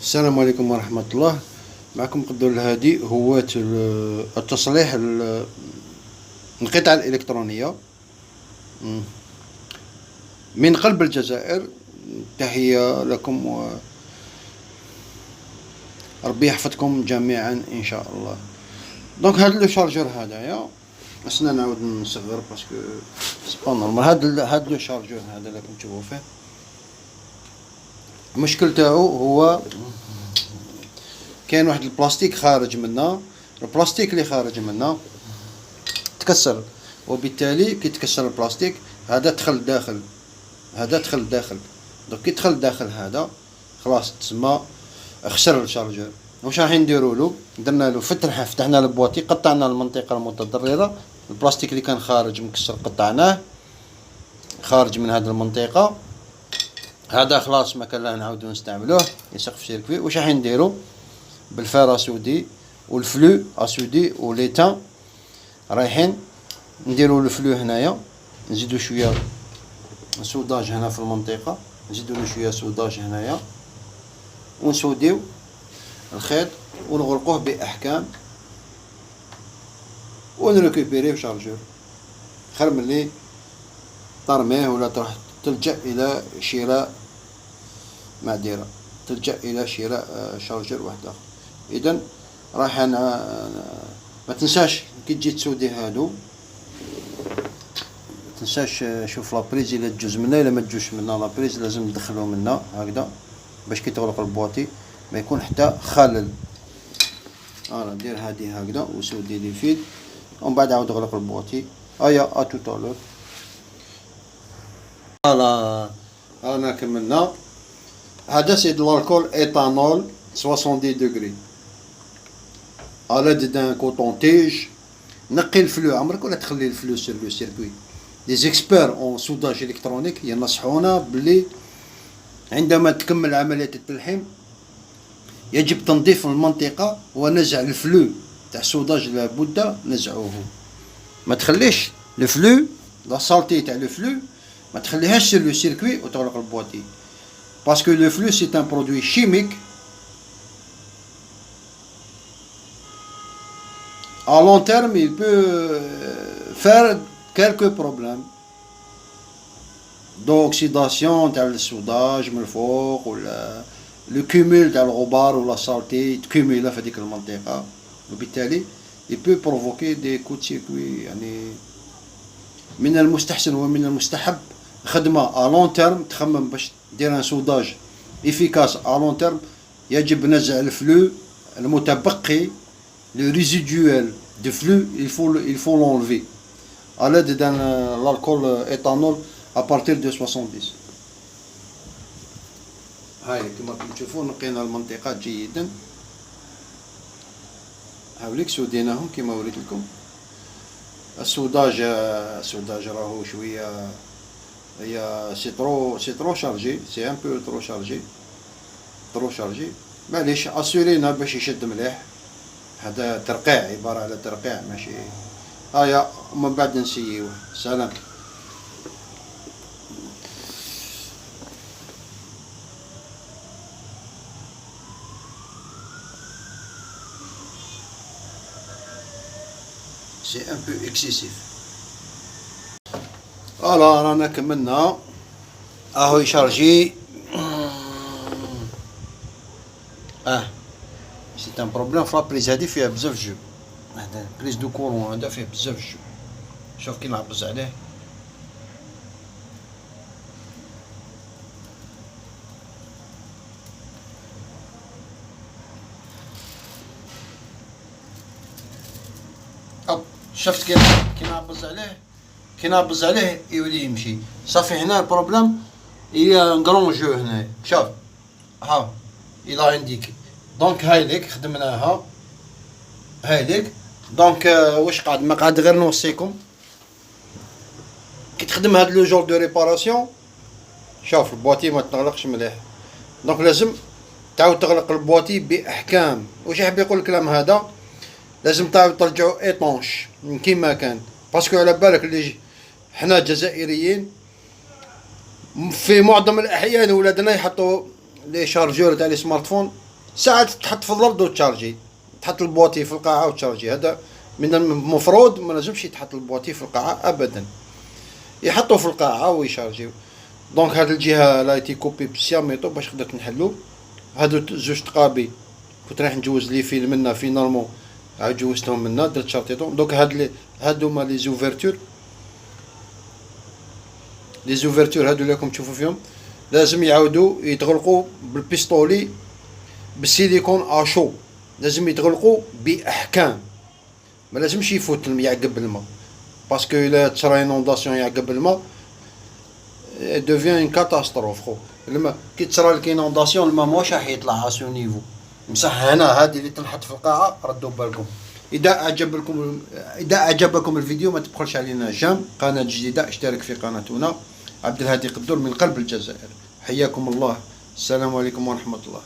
السلام عليكم ورحمة الله. معكم قدر الهادي، هواة التصليح القطع الإلكترونية من قلب الجزائر. تحية لكم وربي يحفظكم جميعا إن شاء الله. دونك هذا لو شارجور هذايا خصنا نعاود نصغر باسكو سي با نورمال. هذا لو شارجور هذا اللي تشوفوا فيه المشكل تاعو هو كاين واحد البلاستيك خارج منه. البلاستيك اللي خارج منه تكسر، وبالتالي كي تكسر البلاستيك هذا دخل داخل، هذا دخل داخل. دونك كي دخل داخل هذا خلاص تسمى خسر الشارجور. واش راح نديروا له؟ درنا له فتحنا البواطي، قطعنا المنطقه المتضرره. البلاستيك اللي كان خارج مكسر قطعناه خارج من هذه المنطقه. هذا خلاص ما كان لا نعاودو نستعملوه، يسق في سيركوي. واش راح نديرو؟ بالفار اسودي والفلو اسودي وليتان رايحين نديرو الفلو هنايا، نزيدو شويه سوداج هنا في المنطقه، نزيدو له شويه سوداج هنايا، ونسوديو الخيط ونغلقوه باحكام ونريكوبيريو شارجور. خير ملي ترميه ولا تروح تلجأ الى شراء معديرة، تلجأ الى شراء شارجور واحد اخر. اذا راح ما تنساش كي تجي تسودي هادو، ما تنساش شوف لابريز الا تجوز منا الا ما تجوش منا. لابريز لازم تدخلو منا هكذا باش كي تغلق البواطي ما يكون حتى خلل. انا دير هادي هكذا وسودي لي فيد، ومن بعد عاود اغلق البواطي. ايا توتالور. فوالا انا كملنا. هذا سي دو الكول ايتانول 70 دوغري على دان كوطون تيج. نقي الفلو، عمرك ولا تخلي الفلو سير لو سيركوي. لي زيكسبير اون سوداج الكترونيك ينصحونا بلي عندما تكمل عملية التلحيم يجب تنظيف المنطقة ونزع الفلو تاع السوداج. لابد نزعوه، ما تخليش الفلو لا سالتي تاع الفلو ما تخليهاش سير لو سيركوي وتغلق البواطي. باسكو لو فلو سي ان برودوي شيميك à long terme il peut faire quelques problèmes d'oxydation تاع السوداج من الفوق، ولا لو كومول تاع الغبار ولا سالتي تكوميلا في هذيك المنطقة، وبالتالي il peut provoquer des coups de circuit. يعني من المستحسن ومن المستحب خدمة à long terme. تخمم باش دير ان سوداج efficace à long terme يجب نزع الفلو المتبقي. Le résiduel de flux, il faut l'enlever à l'aide d'un l'alcool éthanol à partir de 70. هاي كما تشوفوا نقينا المنطقة جيدا. هاوليك سوديناهم كما وريت لكم. السوداج راهو شوية هي سي ترو شارجي، سي ان بو ترو شارجي. معليش اسورينا باش يشد مليح. هذا ترقيع، عبارة على ترقيع ماشي. هيا ومن بعد نسيوه. سلام. سي ان بو اكسيسيف. فوالا رانا كملنا. اهو يشارجي. سي ان بروبليم في لابريز هادي، فيها بزاف جو. هذا بريز دو كورون هذا فيه بزاف جو. شوف كي نعبز عليه شفت كي نعبز عليه يولي يمشي صافي. هنا البروبليم هي نكرون جو هنا. شوف ها الى عندك. دونك هاي ليك خدمناها، هاي ليك. دونك واش قاعد ما قاعد غير نوصيكم كي تخدم هاد لو جور دو ريباراسيون. شوف البواطي ما تغلقش مليح، دونك لازم تعاود تغلق البواطي باحكام. واش يحب يقول الكلام هذا؟ لازم تعاود ترجعو ايطونش كيما كان. باسكو على بالك اللي حنا جزائريين في معظم الاحيان ولادنا يحطوا لي شارجور تاع لي سمارت فون ساعات تحط في الارض وتشارجي، تحط البواتي في القاعه وتشارجي. هذا من المفروض ما لازمش يتحط البواتي في القاعه ابدا، يحطوه في القاعه ويشارجيو. دونك هاد الجهه لا تي كوبي بالسياميطو باش قدرت نحلو. هادو زوج تقابي كنت رايح نجوز لي فيل منا فينالمون، عاود جوزتهم منا درت شارطيطهم. دوك هادو ما لي زوفرتور، لي زوفرتور هادو اللي راكم تشوفوا فيهم لازم يعاودوا يتغلقوا بالبيستولي بالسيليكون اشو، لازم يتغلقوا باحكام، ما لازمش يفوت يعقب الماء، باسكو الا تصرا انونداسيون يعقب الماء دوفيان اون كاتاستروف. خو الماء كي تصرا لك انونداسيون الماء ماهوش راح يطلع اسو نيفو. بصح هنا هذه اللي تنحط في القاعه ردوا بالكم. اذا اعجبكم الفيديو ما تبخلش علينا جيم، قناه جديده اشترك في قناتنا. عبد الهادي قدور من قلب الجزائر، حياكم الله، السلام عليكم ورحمه الله.